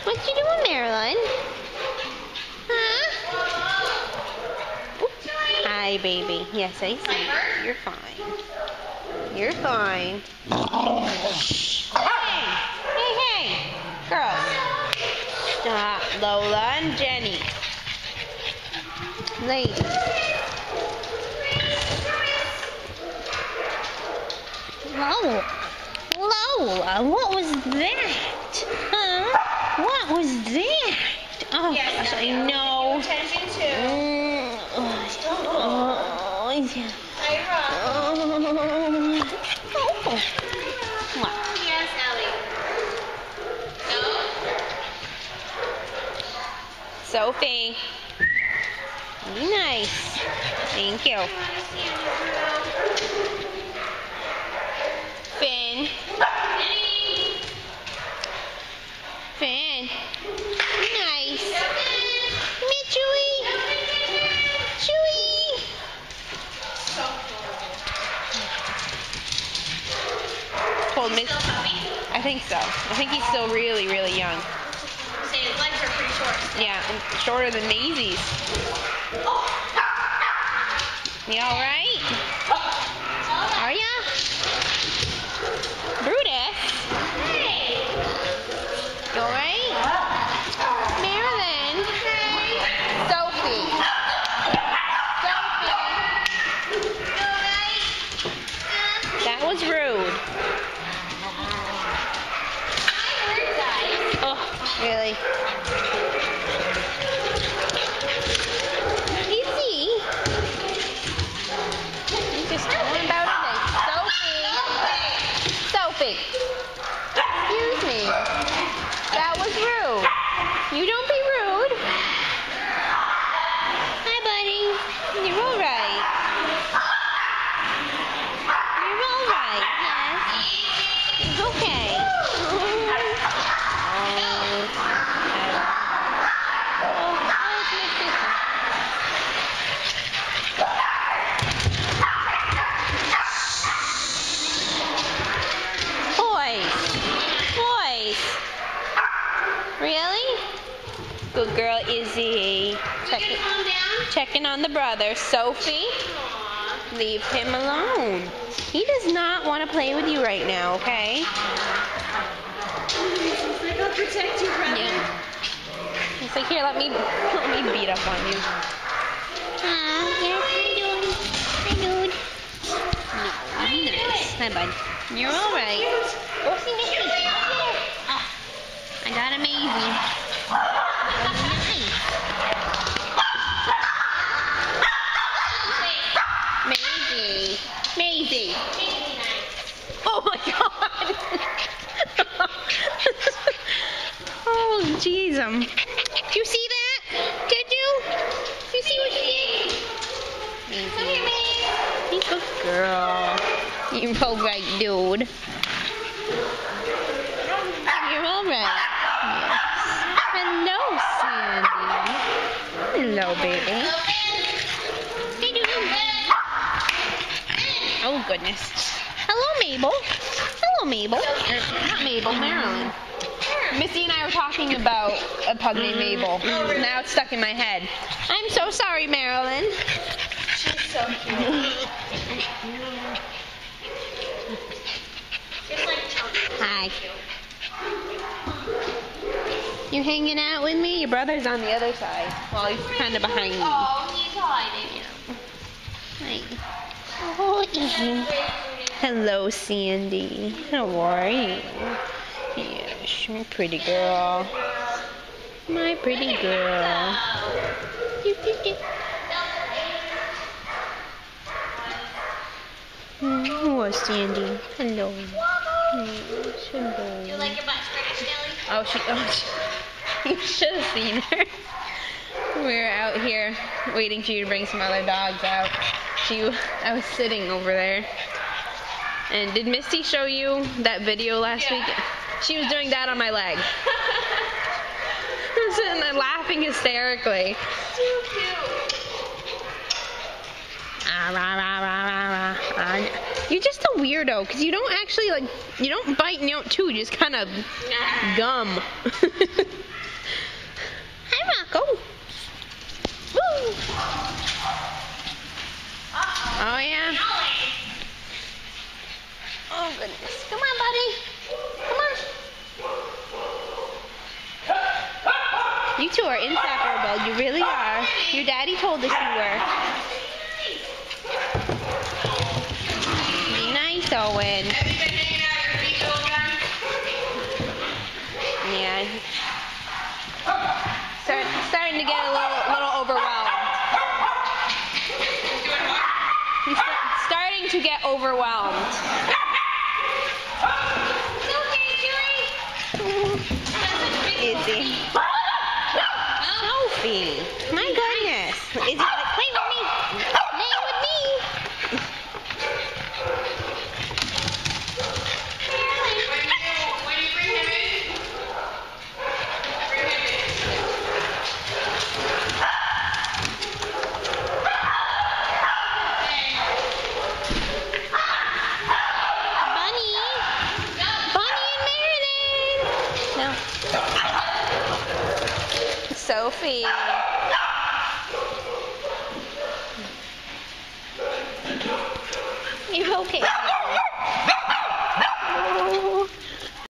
What you doing, Marilyn? Huh? Oops. Hi, baby. Yes, I see. You're fine. You're fine. Hey, girls. Stop, Lola and Jenny. Ladies. Lola, what was that? Huh? What was that? Oh, yes, gosh, I know. Attention to. Yeah. What? Yes, Ellie. No? Sophie. Be nice. Thank you. Finn. Finn. Be nice. Come here, Chewy. Chewy. Told Miss. I think so. I think he's still really, really young. Say his legs are pretty short. Yeah, and shorter than Maisie's. You all right? Are ya? Brutus? Hey! You all right? Marilyn? Sophie? Sophie? That was rude. Oh, really? Easy. He's just going about it. Sophie. Excuse me. That was rude. You don't be rude. Hi, buddy. You're all right. You're all right. Yes. It's okay. Boys. Really? Good girl, Izzy. Checking on the brother. Sophie, leave him alone. He does not want to play with you right now, okay? I'll protect you, brother. Yeah. He's like, here, let me beat up on you. Yes, hi, dude. No, be nice. Hi, bud. You're all right. Go see Missy. Oh, I got a Maisie. Maisie. Oh my God. Oh, jeez. Did you see that? Did you? Did you see what she did? Come here, Maisie. Good girl. You're all right, dude. You're all right. Yes. Hello, Sandy. Hello, baby. Hey, dude. Oh, goodness. Hello, Mabel. Hello, Mabel. Not Mabel, Marilyn. Missy and I were talking about a pug named Mabel. Now it's stuck in my head. I'm so sorry, Marilyn. She's so cute. Just like children. Hi. You hanging out with me? Your brother's on the other side. Well, he's kind of behind me. Oh, he's hiding. Hi. Oh, hello, Sandy. How are you? Yes, my pretty girl. My pretty girl. Oh, Sandy. Hello. Yes, hello. You like your butt scratched, Ellie? You should have seen her. We were out here waiting for you to bring some other dogs out. I was sitting over there. And did Misty show you that video last week? She was doing that on my leg. I was sitting there laughing hysterically. Too cute. Ah, rah, rah, rah, rah, rah. You're just a weirdo, because you don't actually, like, you don't bite and you don't chew, you just kind of gum. Hi, Rocco. Woo! Oh, yeah? Oh, goodness. Come on, buddy. Come on. You two are inseparable. You really are. Your daddy told us you were. Be nice, Owen. Have you been hanging out your feet the whole time? Yeah. Starting to get a little overwhelmed. Doing what? He's starting to get overwhelmed. It's okay, Julie. Is he? Sophie. My goodness. Is he like, play with me? Play with me. When you bring him in, bring him in. Bunny. Bunny and Marilyn. No. Sophie. You okay?